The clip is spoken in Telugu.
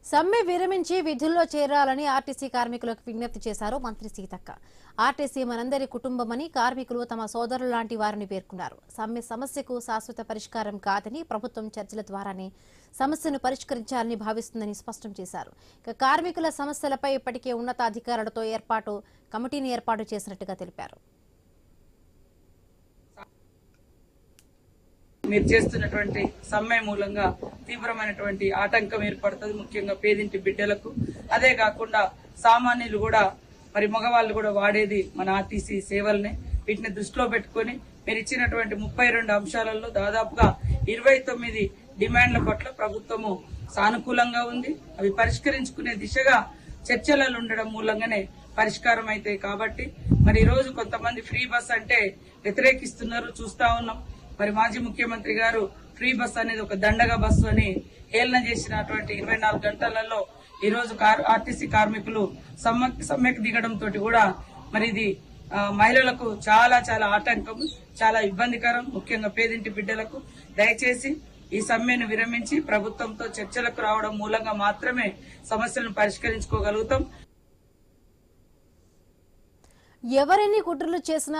సమ్మె విరమించి విధుల్లో చేరాలని ఆర్టీసీ కార్మికులకు విజ్ఞప్తి చేశారు మంత్రి సీతక్క. ఆర్టీసీ మనందరి కుటుంబమని కార్మికులు తమ సోదరులు లాంటి వారిని పేర్కొన్నారు. సమ్మె సమస్యకు శాశ్వత పరిష్కారం కాదని, ప్రభుత్వం చర్చల ద్వారానే సమస్యను పరిష్కరించాలని భావిస్తుందని స్పష్టం చేశారు. ఇక కార్మికుల సమస్యలపై ఇప్పటికే ఉన్నతాధికారులతో కమిటీని ఏర్పాటు చేసినట్టుగా తెలిపారు. మీరు చేస్తున్నటువంటి సమ్మె మూలంగా తీవ్రమైనటువంటి ఆటంకం ఏర్పడుతుంది, ముఖ్యంగా పేదింటి బిడ్డలకు. అదే కాకుండా సామాన్యులు కూడా, మరి మగవాళ్ళు కూడా వాడేది మన ఆర్టీసీ సేవల్ని. వీటిని దృష్టిలో పెట్టుకుని మీరు ఇచ్చినటువంటి 32 అంశాలలో దాదాపుగా 29 డిమాండ్ల పట్ల ప్రభుత్వము సానుకూలంగా ఉంది. అవి పరిష్కరించుకునే దిశగా చర్చలలో ఉండడం మూలంగానే పరిష్కారం అవుతాయి. కాబట్టి మరి ఈ రోజు కొంతమంది ఫ్రీ బస్ అంటే వ్యతిరేకిస్తున్నారు, చూస్తా ఉన్నాం. మరి మాజీ ముఖ్యమంత్రి గారు ఫ్రీ బస్ అనేది ఒక దండగా బస్సు అని హేళన చేసినటువంటి 24 గంటలలో ఈ రోజు ఆర్టీసీ కార్మికులు సమ్మెకు దిగడంతో కూడా మరి ఇది మహిళలకు చాలా చాలా ఆటంకం, చాలా ఇబ్బందికరం, ముఖ్యంగా పేదింటి బిడ్డలకు. దయచేసి ఈ సమ్మెను విరమించి ప్రభుత్వంతో చర్చలకు రావడం మూలంగా మాత్రమే సమస్యలను పరిష్కరించుకోగలుగుతాం. ఎవరెన్ని కుట్రలు చేసినా